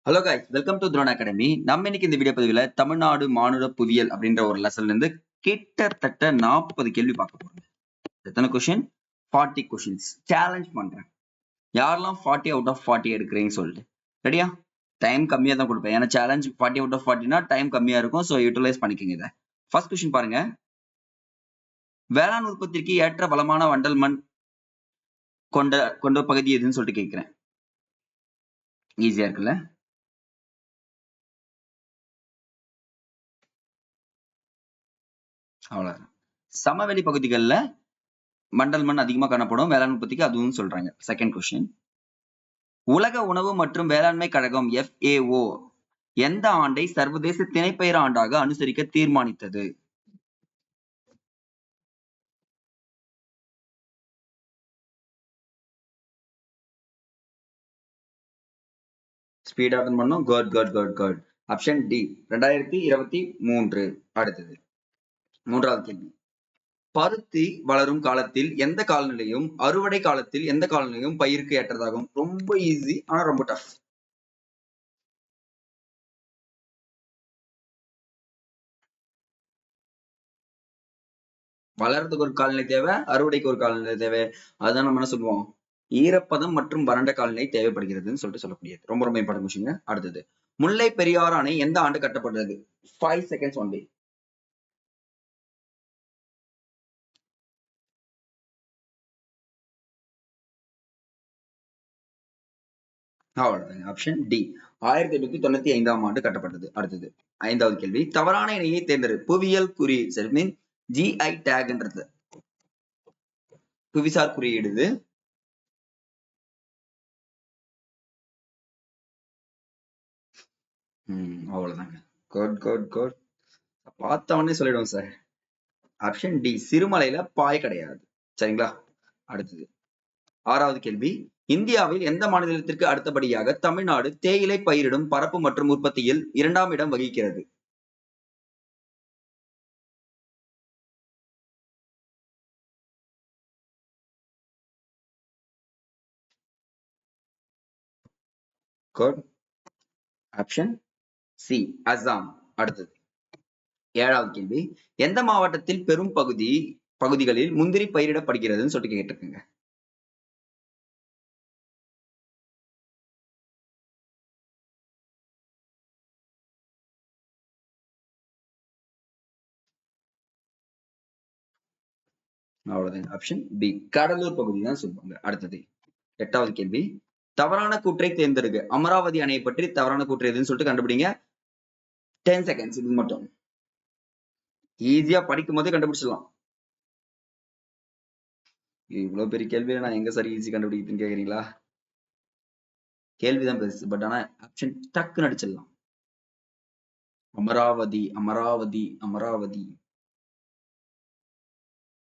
Hello guys, welcome to drone academy. நம்ம இன்னைக்கு இந்த வீடியோ பதிவில் தமிழ்நாடு மானுட புவியியல் அப்படின்ற ஒரு லெசன்ல இருந்து கிட்டத்தட்ட 40 கேள்வி பார்க்க போறோம். எத்தனை கொஸ்டின்? 40 கொஸ்டின்ஸ். சேலஞ்ச் பண்றேன், யாரெல்லாம் 40 அவுட் ஆஃப் 40 எடுக்கிறீங்கன்னு சொல்லிட்டு. ரெடியா? டைம் கம்மியா தான் கொடுப்பேன், ஏன்னா சேலஞ்ச் 40 அவுட் ஆஃப் 40னா டைம் கம்மியா இருக்கும். ஸோ யூட்டிலைஸ் பண்ணிக்கோங்க இதை. ஃபர்ஸ்ட் கொஸ்டின் பாருங்க. வேளாண் உற்பத்திக்கு ஏற்ற வளமான வண்டல் மண் கொண்ட பகுதி எதுன்னு சொல்லிட்டு கேட்கிறேன். ஈஸியா இருக்குல்ல? அவ்வளவுதான். சமவெளி பகுதிகளில் மண்டல் மண் அதிகமா காணப்படும், வேளாண் உற்பத்திக்கு அதுவும் சொல்றாங்க. Second question. உலக உணவு மற்றும் வேளாண்மை கழகம் FAO எந்த ஆண்டை சர்வதேச திணைப்பயிர் ஆண்டாக அனுசரிக்க தீர்மானித்தது? ஸ்பீட் அட்டன் பண்ணும். குட். Option D 2023. அடுத்தது மூன்றாவது கேள்வி. பருத்தி வளரும் காலத்தில் எந்த காலநிலையும் அறுவடை காலத்தில் எந்த காலநிலையும் பயிருக்கு ஏற்றதாகும்? ரொம்ப ஈஸி, ஆனா ரொம்ப டஃப். வளர்றதுக்கு ஒரு காலநிலை தேவை, அறுவடைக்கு ஒரு காலநிலை தேவை. அதுதான் நம்ம என்ன சொல்லுவோம், ஈரப்பதம் மற்றும் வறண்ட காலநிலை தேவைப்படுகிறதுன்னு சொல்லிட்டு சொல்லக்கூடியது. ரொம்ப ரொம்ப இம்பார்ட்டன்ட் கொஸ்டின். அடுத்தது, முல்லை பெரியாறு அணை எந்த ஆண்டு கட்டப்பட்டது? 5 செகண்ட்ஸ் ஒன்லி. அவ்வளவுதான். ஆப்ஷன் டி 1895ஆம் ஆண்டு கட்டப்பட்டது. அடுத்தது ஐந்தாவது கேள்வி. தவறான இணையை தேர்ந்தெடு. புவியியல் குறியீடு GI டேக்ன்றது புவிசார் குறியீடு. அவ்வளவுதாங்க. குட். பார்த்தவனே சொல்லிடுவோம் சார். ஆப்ஷன் டி சிறுமலையில பாய் கிடையாது. சரிங்களா? அடுத்தது ஆறாவது கேள்வி. இந்தியாவில் எந்த மாநிலத்திற்கு அடுத்தபடியாக தமிழ்நாடு தேயிலை பயிரிடும் பரப்பு மற்றும் உற்பத்தியில் 2ஆம் இடம் வகிக்கிறது? Option C Assam. அடுத்தது ஏழாவது கேள்வி. எந்த மாவட்டத்தில் பெரும் பகுதிகளில் முந்திரி பயிரிடப்படுகிறதுன்னு சொல்லிட்டு கேட்டிருக்கீங்க. அவ்வளவுதான். ஆப்ஷன் பி கடலூர் பகுதி தான் சொல்லுவாங்க. அடுத்தது எட்டாவது கேள்வி. தவறான கூற்றை தேர்ந்தெடுக்க. அமராவதி அணையை பற்றி தவறான கூற்று எதுன்னு சொல்லிட்டு கண்டுபிடிங்க. 10 செகண்ட்ஸ். இது மட்டும் ஈஸியா படிக்கும் போதே கண்டுபிடிச்சிடலாம். இவ்வளவு பெரிய கேள்வி நான் எங்க சரி ஈஸி கண்டுபிடிக்குதுன்னு கேக்குறீங்களா? கேள்விதான் பெருசு, பட் ஆனா ஆப்ஷன் டக்குன்னு அடிச்சிடலாம். அமராவதி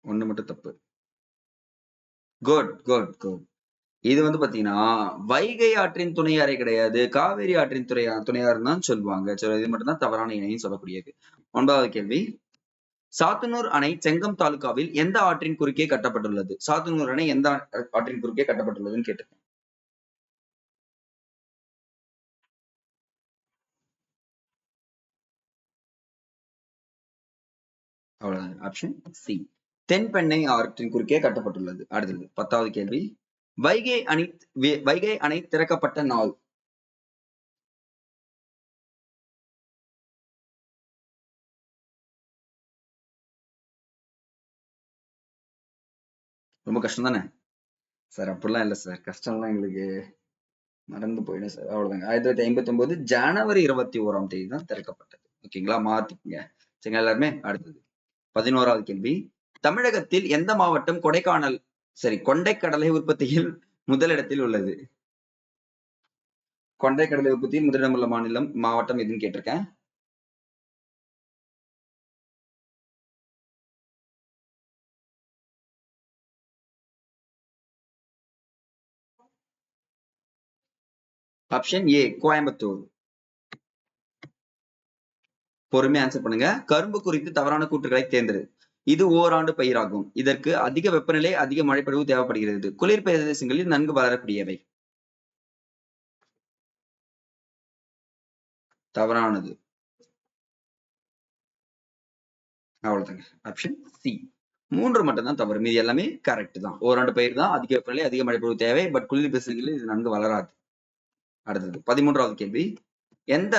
ஒண்ணு மட்டும் தப்பு. குட். இது வந்து பாத்தீங்கன்னா வைகை ஆற்றின் துணையாறை கிடையாது, காவேரி ஆற்றின் துணையாறு தான் சொல்லுவாங்க. இது மட்டும் தான் தவறான இணைன்னு சொல்லக்கூடியது. 9வது கேள்வி. சாத்தனூர் அணை செங்கம் தாலுகாவில் எந்த ஆற்றின் குறுக்கே கட்டப்பட்டுள்ளது? சாத்தனூர் அணை எந்த ஆற்றின் குறுக்கே கட்டப்பட்டுள்ளதுன்னு கேட்டிருக்கேன். அவ்வளவுதான். ஆப்ஷன் சி தென்பெண்ணை ஆற்றின் குறுக்கே கட்டப்பட்டுள்ளது. அடுத்தது 10வது கேள்வி. வைகை அணை திறக்கப்பட்ட நாள்? ரொம்ப கஷ்டம் தானே சார்? அப்படிலாம் இல்ல சார், கஷ்டம்லாம் எங்களுக்கு மறந்து போயிடும் சார். அவ்வளவுதாங்க. 1959 ஜனவரி 21ஆம் தேதி தான் திறக்கப்பட்டது. ஓகேங்களா? மாத்திக்கங்க. சரிங்களா எல்லாருமே? அடுத்தது 11வது கேள்வி. தமிழகத்தில் எந்த மாவட்டம் கொண்டைக்கடலை உற்பத்தியில் முதலிடத்தில் உள்ளது? கொண்டைக்கடலை உற்பத்தியில் முதலிடம் உள்ள மாவட்டம் எதுன்னு கேட்டிருக்கேன். Option A Coimbatore. பொறுமையா ஆன்சர் பண்ணுங்க. கரும்பு குறித்து தவறான கூற்றுகளை தேர்ந்தெடு. இது ஓராண்டு பயிராகும். இதற்கு அதிக வெப்பநிலை, அதிக மழைப்பொழிவு தேவைப்படுகிறது. குளிர் பிரதேசங்களில் நன்கு வளரக்கூடியவை. தவறானது. அவ்வளவுதாங்க. Option C. 3 மட்டும் தான் தவறு, மீதி எல்லாமே கரெக்ட் தான். ஓராண்டு பயிர் தான், அதிக வெப்பநிலை அதிக மழைப்பொழிவு தேவை, பட் குளிர் பகுதிகளில் இது நன்கு வளராது. அடுத்தது 13வது கேள்வி. எந்த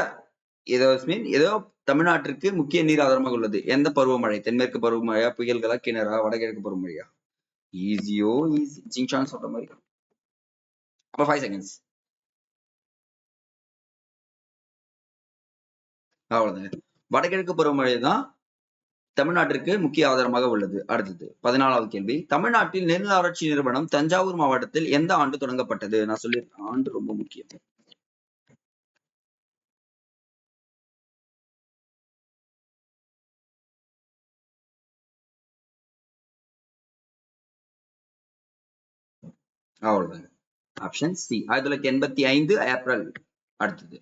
ஏதோ தமிழ்நாட்டிற்கு முக்கிய நீர் ஆதாரமாக உள்ளது. எந்த பருவமழை? தென்மேற்கு பருவமழையா, புயல்களா, கிணறா, வடகிழக்கு பருவமழையா? ஈஸியோ ஈஸி, ஜிங்சான் சொல்ற மாதிரி. அப்ப 5 செகண்ட்ஸ். அவ்வளவுதாங்க. வடகிழக்கு பருவமழை தான் தமிழ்நாட்டிற்கு முக்கிய ஆதாரமாக உள்ளது. அடுத்தது 14வது கேள்வி. தமிழ்நாட்டில் நெல் ஆராய்ச்சி நிறுவனம் தஞ்சாவூர் மாவட்டத்தில் எந்த ஆண்டு தொடங்கப்பட்டது? நான் சொல்லியிருக்கேன், ஆண்டு ரொம்ப முக்கியம். அவ்வளவுதாங்க. Option C 1985 April. அடுத்தது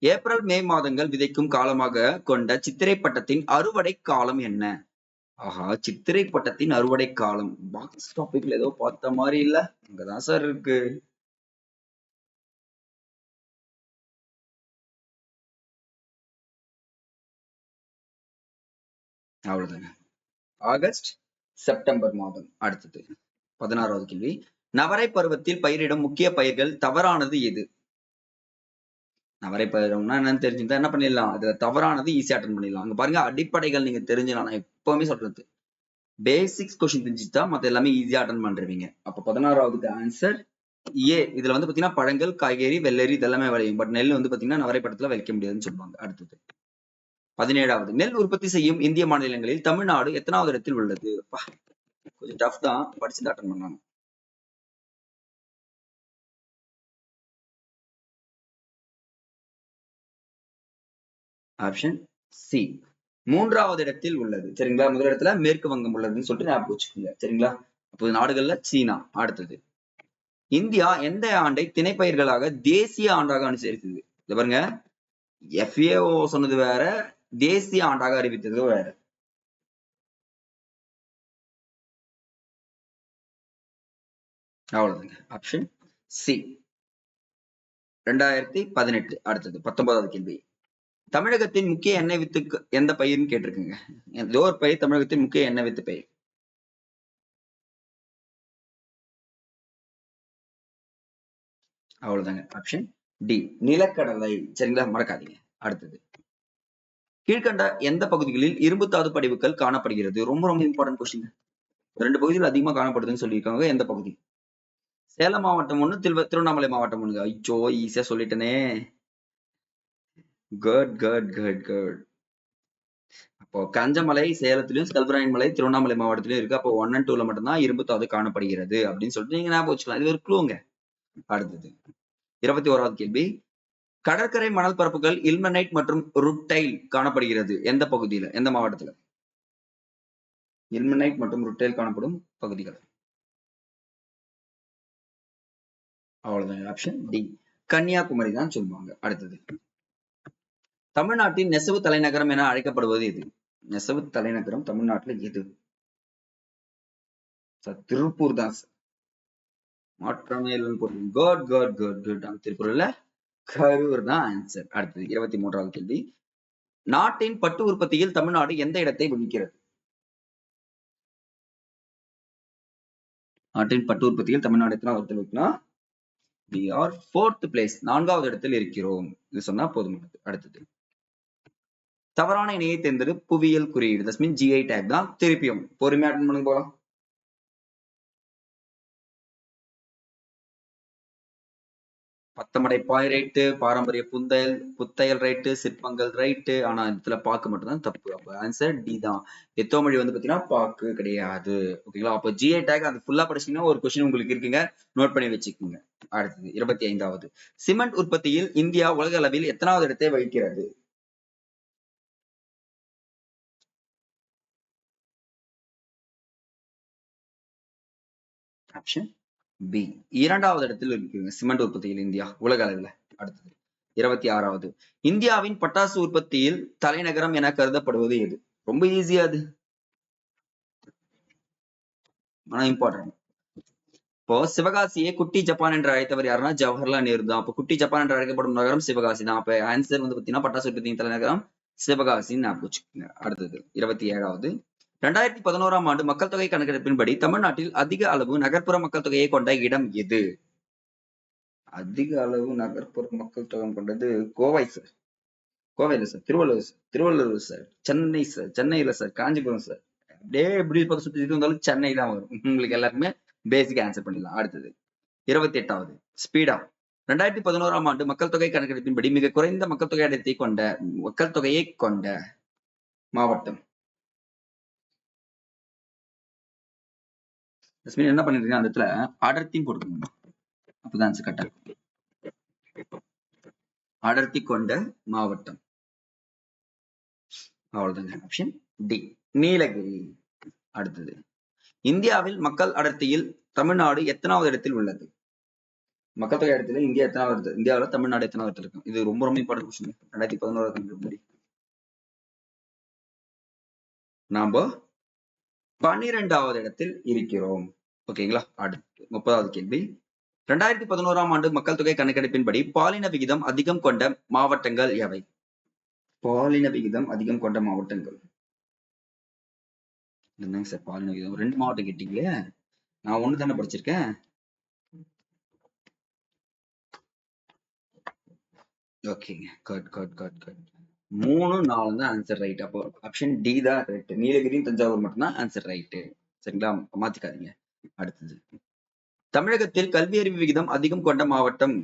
ஏப்ரல் மே மாதங்கள் விதைக்கும் காலமாக கொண்ட சித்திரை பட்டத்தின் அறுவடை காலம் என்ன? ஆஹா, சித்திரை பட்டத்தின் அறுவடை காலம். பாக்ஸ் டாபிக்ல ஏதோ பார்த்த மாதிரி இல்ல, அங்கதான் சார் இருக்கு. அவ்வளவுதாங்க. ஆகஸ்ட் செப்டம்பர் மாதம். அடுத்தது 16வது கேள்வி. நவரை பருவத்தில் பயிரிடும் முக்கிய பயிர்கள் தவறானது எது? நவரை பயிரிடும்னா என்னன்னு தெரிஞ்சுக்கிட்டா என்ன பண்ணிடலாம், அதுல தவறானது ஈஸியா அட்டன் பண்ணிடலாம். அங்க பாருங்க, அடிப்படைகள் நீங்க தெரிஞ்சுக்கலாம். நான் எப்பவுமே சொல்றது, பேசிக்ஸ் கொஸ்டின் தெரிஞ்சுட்டா மத்த எல்லாமே ஈஸியா அட்டன் பண்றீங்க. அப்ப 16வது ஆன்சர் ஏ. இதுல வந்து பாத்தீங்கன்னா பழங்கள், காய்கறி, வெள்ளரி இதெல்லாமே விளையும். பட் நெல் வந்து பாத்தீங்கன்னா நவரை படத்துல வைக்க முடியாதுன்னு சொல்லுவாங்க. அடுத்தது 17வது. நெல் உற்பத்தி செய்யும் இந்திய மாநிலங்களில் தமிழ்நாடு எத்தனாவது இடத்தில் உள்ளது? கொஞ்சம் டஃப் தான், படிச்சு அட்டன் பண்ணாங்க. ஆப்ஷன் சி 3வது இடத்தில் உள்ளது. சரிங்களா? முதல் இடத்துல மேற்கு வங்கம் உள்ளதுன்னு சொல்லிட்டு ஞாபகம் வச்சுக்கோங்க. சரிங்களா? அப்போது நாடுகள்ல சீனா. அடுத்தது இந்தியா எந்த ஆண்டை திணைப்பயிர்களாக தேசிய ஆண்டாக அனுசரித்தது? இத பாருங்க, FAO சொன்னது வேற, தேசிய ஆண்டாக அறிவித்தது வேற. அவ்வளவுதாங்க. Option C 2018. அடுத்தது 19வது கேள்வி. தமிழகத்தின் முக்கிய எண்ணெய் வித்துக்கு எந்த பயிர்னு கேட்டிருக்குங்க. ஏதோ ஒரு பயிர் தமிழகத்தின் முக்கிய எண்ணெய் வித்து பயிர். அவ்வளவுதாங்க. ஆப்ஷன் டி நிலக்கடலை. சரிங்களா? மறக்காதீங்க. அடுத்தது கீழ்கண்ட எந்த பகுதிகளில் இரும்புத்தாது படிவுகள் காணப்படுகிறது? ரொம்ப ரொம்ப இம்பார்ட்டன்ட் கொஸ்டின். 2 பகுதிகள் அதிகமா காணப்படுதுன்னு சொல்லியிருக்காங்க. எந்த பகுதி? சேலம் மாவட்டம் ஒண்ணு, திருவண்ணாமலை மாவட்டம் ஒண்ணு. ஐயோ, ஈஸியா சொல்லிட்டேனே. Good good good good. அப்போ கஞ்சமலை சேலத்திலும், கல்வராயன் மலை திருவண்ணாமலை மாவட்டத்திலும் இருக்கு. அப்போ 1 and 2ல மட்டும்தான் இரும்புத்தாது காணப்படுகிறது அப்படின்னு சொல்லிட்டு நீங்க ஞாபகம் வச்சுக்கலாம். இது ஒரு க்ளூங்க. அடுத்தது 21வது கேள்வி. கடற்கரை மணல் பரப்புகள் இல்மனைட் மற்றும் ருட்டைல் காணப்படுகிறது எந்த பகுதியில, எந்த மாவட்டத்துல? இல்மனைட் மற்றும் ருட்டைல் காணப்படும் பகுதிகள். அவ்வளவுதான். ஆப்ஷன் டி கன்னியாகுமரி தான் சொல்லுவாங்க. அடுத்தது தமிழ்நாட்டின் நெசவு தலைநகரம் என அழைக்கப்படுவது எது? நெசவு தலைநகரம் தமிழ்நாட்டுல எது? திருப்பூர் தான். மாற்றமே குட் குட் குட் குட். திருப்பூர்ல கரூர் தான் ஆன்சர். அடுத்தது 23வது கேள்வி. நாட்டின் பட்டு உற்பத்தியில் தமிழ்நாடு எந்த இடத்தை வகிக்கிறது? நாட்டின் பட்டு உற்பத்தியில் தமிழ்நாடு எத்தனை இடத்தில் வைக்கலாம்? we are 4th place, 4வது இடத்தில் இருக்கிறோம். இது சொன்னா போதுமானது. அடுத்தது தவறான இணையை தேர்ந்தெடு புவியியல் குறியீடு. தட்ஸ் மீன் GI டேக் தான். திருப்பியும் பொறுமையா அட்டன் பண்ணுங்க போலாம். பத்தமடை பாய் ரைட்டு, பாரம்பரிய புத்தையல் ரைட்டு, சிற்பங்கள் ரைட்டு. ஆனா இதுல பாக்கு மட்டும் தான் தப்பு. அப்ப ஆன்சர் டி தான். எத்தோமொழி வந்து பாத்தீங்கன்னா பாக்கு கிடையாது. ஓகேங்களா? அப்ப GI டேக் அது ஃபுல்லா படிச்சீங்கன்னா ஒரு கொஸ்டின் உங்களுக்கு இருக்குங்க, நோட் பண்ணி வச்சுக்கோங்க. அடுத்தது 25வது. சிமெண்ட் உற்பத்தியில் இந்தியா உலக அளவில் எத்தனாவது இடத்தை வகிக்கிறது? ஆப்ஷன் பி 2வது இடத்தில் இருக்குங்க சிமெண்ட் உற்பத்தியில் இந்தியா உலக அளவில். அடுத்தது 26வது. இந்தியாவின் பட்டாசு உற்பத்தியில் தலைநகரம் என கருதப்படுவது எது? ரொம்ப ஈஸியா அது, ஆனா இம்பார்ட்டன்ட். இப்போ சிவகாசியை குட்டி ஜப்பான் என்று அழைத்தவர் யாருன்னா ஜவஹர்லால் நேரு தான். அப்போ குட்டி ஜப்பான் என்று அழைக்கப்படும் நகரம் சிவகாசி தான். அப்ப ஆன்சர் வந்து பாத்தீங்கன்னா பட்டாசு உற்பத்தி தலைநகரம் சிவகாசின்னு ஞாபகம் வச்சுக்கோங்க. அடுத்தது 27வது 2011ஆம் ஆண்டு மக்கள் தொகை கணக்கெடுப்பின்படி தமிழ்நாட்டில் அதிக அளவு நகர்ப்புற மக்கள் தொகையை கொண்ட இடம் எது? அதிக அளவு நகர்ப்புற மக்கள் தொகை கொண்டது கோவை சார். கோவை இல்ல sir, Thiruvallur sir, Thiruvallur sir, Chennai sir, Chennai இல்ல சார், காஞ்சிபுரம் சார். அப்படியே எப்படி பக்கம் சுத்தி வந்தாலும் சென்னை தான் வரும். உங்களுக்கு எல்லாருமே பேசிக் ஆன்சர் பண்ணிடலாம். அடுத்தது 28வது ஸ்பீடா 2011ஆம் ஆண்டு மக்கள் தொகை கணக்கெடுப்பின்படி மிக குறைந்த மக்கள் தொகை அடர்த்தி கொண்ட மக்கள் தொகையை கொண்ட மாவட்டம். என்ன பண்ணிருக்கீங்க அந்த இடத்துல அடர்த்தியும் போட்டுக்கோங்க, அப்பதான் ஆன்சர் கரெக்டா இருக்கும். அடர்த்தி கொண்ட மாவட்டம், அவ்வளவுதாங்க. Option D Nilgiri. அடுத்தது இந்தியாவில் மக்கள் அடர்த்தியில் தமிழ்நாடு எத்தனாவது இடத்தில் உள்ளது? மக்கள் தொகை இடத்துல இந்தியா எத்தனாவது இடத்துல, இந்தியாவில் தமிழ்நாடு எத்தனாவது இடத்துல இருக்கும்? இது ரொம்ப ரொம்ப இம்பார்ட்டன்ட் கொஸ்டின். 2011 நாம 12வது இடத்தில் இருக்கிறோம். ஓகேங்களா? அடுத்து 30வது கேள்வி 2011ஆம் ஆண்டு மக்கள் தொகை கணக்கெடுப்பின்படி பாலின விகிதம் அதிகம் கொண்ட மாவட்டங்கள் எவை? பாலின விகிதம் அதிகம் கொண்ட மாவட்டங்கள் என்னங்க சார்? பாலின விகிதம் 2 மாவட்டம் கேட்டீங்களே, நான் ஒண்ணு தானே படிச்சிருக்கேன். ஓகேங்க, கட் 3, 4 தான் ஆன்சர் ரைட். அப்போ ஆப்ஷன் டி தான் ரைட். நீலகிரி தஞ்சாவூர் மட்டும்தான் ஆன்சர் ரைட். சரிங்களா? மாத்திக்காதீங்க. அடுத்தது தமிழகத்தில் கல்வி அறிவு விகிதம் அதிகம் கொண்ட மாவட்டம்.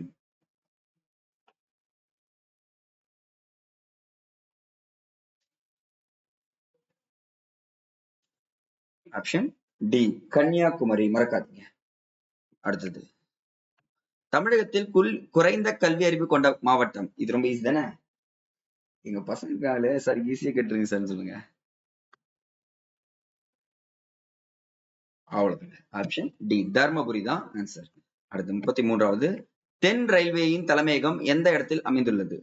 ஆப்ஷன் டி கன்னியாகுமரி, மறக்காதீங்க. அடுத்தது தமிழகத்தில் குறைந்த கல்வி அறிவு கொண்ட மாவட்டம். இது ரொம்ப ஈஸி தானே? எங்க பசங்க சார் ஈஸியா கேட்டுருங்க சார் சொல்லுங்க. அவ்வளவுதாங்க. ஆப்ஷன் டி தர்மபுரி தான் ஆன்சர். அடுத்து 33வது தென் ரயில்வேயின் தலைமையகம் எந்த இடத்தில் அமைந்துள்ளது?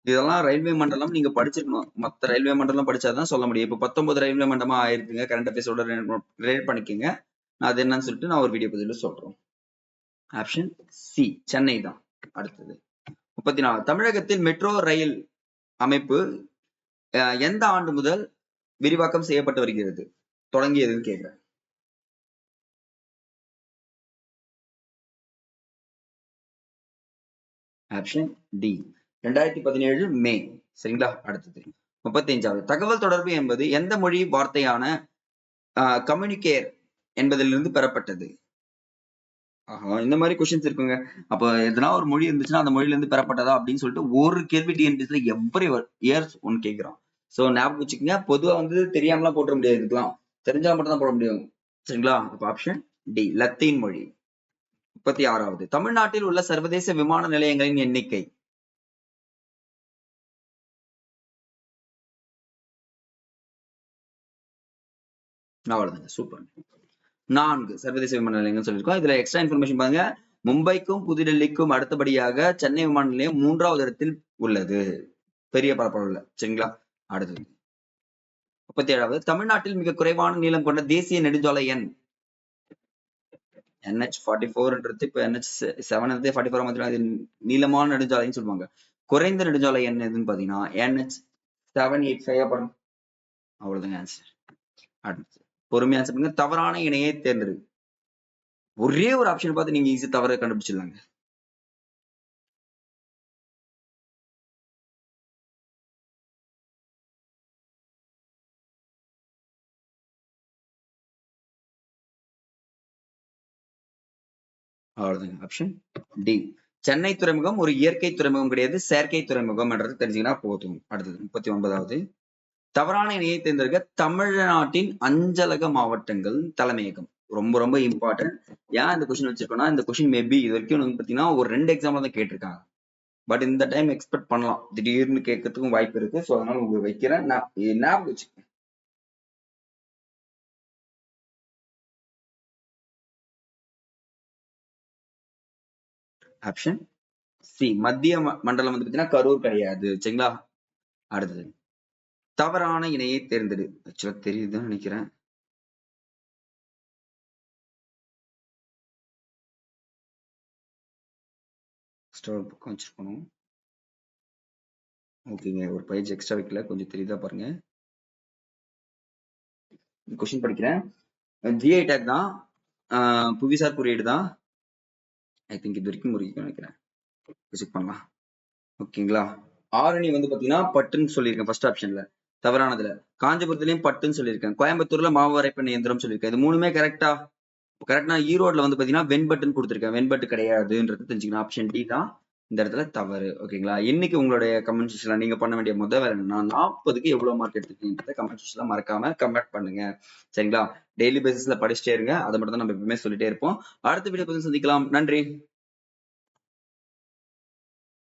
இதெல்லாம் ரயில்வே மண்டலம் நீங்க படிச்சிருக்கணும். மத்த ரயில்வே மண்டலம் படிச்சாதான் சொல்ல முடியும். இப்ப 19 ரயில்வே மண்டலமா ஆயிருக்குங்க. கரண்ட் அஃபேர்ஸோட ரிலேட் பண்ணிக்கோங்க. நான் அது என்னன்னு சொல்லிட்டு நான் ஒரு வீடியோ பதிவுல சொல்றேன். ஆப்ஷன் சி சென்னை தான். அடுத்தது 34 தமிழகத்தில் மெட்ரோ ரயில் அமைப்பு எந்த ஆண்டு முதல் விரிவாக்கம் செய்யப்பட்டு வருகிறது? தொடங்கியதுன்னு கேக்குறேன். ஆப்ஷன் டி 2017 மே. சரிங்களா? அடுத்தது 35வது தகவல் தொடர்பு என்பது எந்த மொழி வார்த்தையான கம்யூனிகேர் என்பதிலிருந்து பெறப்பட்டது? இந்த மாதிரி கொஸ்டின்ஸ் இருக்குங்க. அப்ப எதனா ஒரு மொழி இருந்துச்சுன்னா அந்த மொழியில இருந்து பெறப்பட்டதா அப்படின்னு சொல்லிட்டு ஒரு கேள்வி டிஎன்பிஎஸ்ல எவ்ரி இயர்ஸ் ஒன்னு கேட்கிறான். சோ ஞாபகம் வச்சுக்கோங்க. பொதுவா வந்து தெரியாமலாம் போட முடியாது, இருக்கலாம், தெரிஞ்சா மட்டும் தான் போட முடியும். சரிங்களா? அப்ப ஆப்ஷன் டி லத்தீன் மொழி. 36வது தமிழ்நாட்டில் உள்ள சர்வதேச விமான நிலையங்களின் எண்ணிக்கை. அவ்வளவுதாங்க, சூப்பர். 4 சர்வதேச விமான நிலையங்கள் சொல்லியிருக்கோம். இதுல எக்ஸ்ட்ரா இன்ஃபர்மேஷன் பாருங்க. மும்பைக்கும் புதுடெல்லிக்கும் அடுத்தபடியாக சென்னை விமான நிலையம் 3வது இடத்தில் உள்ளது, பெரிய பரப்பளவுல. சரிங்களா? அடுத்தது 37வது தமிழ்நாட்டில் மிக குறைவான நீளம் கொண்ட தேசிய நெடுஞ்சாலை எண். NH44ன்றது இப்ப NH7 44 மாதிரி நீளமான நெடுஞ்சாலைன்னு சொல்லுவாங்க. குறைந்த நெடுஞ்சாலை எண் எதுன்னு பாத்தீங்கன்னா NH785 பாருங்க. அவ்வளவுதாங்க ஆன்சர். அடுத்து பொறுமையா ஆன்சர் பண்ணுங்க. தவறான இணையை தேர்ந்தெடு. ஒரே ஒரு ஆப்ஷன் பார்த்து நீங்க ஈஸி தவற கண்டுபிடிச்சிடலாங்க. அவ்வளவுதாங்க. ஆப்ஷன் டி சென்னை துறைமுகம் ஒரு இயற்கை துறைமுகம் கிடையாது, செயற்கை துறைமுகம் என்றது தெரிஞ்சுக்கினா போதும். அடுத்தது 39வது தவறான இணையை தேர்ந்தெடுக்க தமிழ்நாட்டின் அஞ்சலக மாவட்டங்கள் தலைமையகம். ரொம்ப ரொம்ப இம்பார்ட்டன்ட். ஏன் இந்த கொஸ்டின் வச்சிருக்கோம்னா, இந்த கொஸ்டின் மேபி இது வரைக்கும் வந்து பாத்தீங்கன்னா ஒரு 2 எக்ஸாம்ல தான் கேட்டிருக்காங்க. பட் இந்த டைம் எக்ஸ்பெக்ட் பண்ணலாம், திடீர்னு கேட்கறதுக்கும் வாய்ப்பு இருக்கு. சோ அதனால உங்களுக்கு வைக்கிறேன், ஞாபகம் வச்சுக்கோங்க. ஆப்ஷன் சி மத்திய மண்டலம் வந்து பாத்தீங்கன்னா கரூர் கிடையாது. சரிங்களா? அடுத்தது தவறான இணையை தேர்ந்தெடு. ஆக்சுவலா தெரியுதுன்னு நினைக்கிறேன். எக்ஸ்ட்ரா ஒரு பக்கம் வச்சிருக்கணும். ஓகேங்க, ஒரு பேஜ் எக்ஸ்ட்ரா வைக்கல, கொஞ்சம் தெரியுதா பாருங்க. கொஸ்டின் படிக்கிறேன். ஜிஐ டேக் தான், புவிசார் குறியீடு தான். ஐ திங்க் இது வரைக்கும் முடிக்கும் நினைக்கிறேன். செக் பண்ணலாம். ஓகேங்களா. ஆரணி வந்து பாத்தீங்கன்னா பட்டுன்னு சொல்லியிருக்கேன் ஃபர்ஸ்ட் ஆப்ஷன்ல, தவறானதுல. காஞ்சிபுரத்துலயும் பட்டுன்னு சொல்லியிருக்கேன். கோயம்புத்தூர்ல மாவு அரைப்பெண் இயந்திரம் சொல்லியிருக்கேன். இது மூணுமே கரெக்டா? கரெக்டா. ஈரோட்ல வந்து பாத்தீங்கன்னா வெண்பட்டுன்னு கொடுத்துருக்கேன். வெண்பட்டு கிடையாதுன்றது தெரிஞ்சுக்கணும். ஆப்ஷன் டி தான் இந்த இடத்துல தவறு. ஓகேங்களா. இன்னைக்கு உங்களுடைய கமெண்ட் செக்ஷன்ல நீங்க பண்ண வேண்டிய முதல் வேலை என்னன்னா 40க்கு எவ்வளவு மார்க் எடுத்துருக்கீங்கன்றத கமெண்ட் செக்ஷன்ல மறக்காம கமெண்ட் பண்ணுங்க. சரிங்களா. டெய்லி பேசிஸ்ல படிச்சுட்டே இருங்க. அதை மட்டும் தான் நம்ம எப்பவுமே சொல்லிட்டே இருப்போம். அடுத்த வீடியோ பதில் சந்திக்கலாம். நன்றி.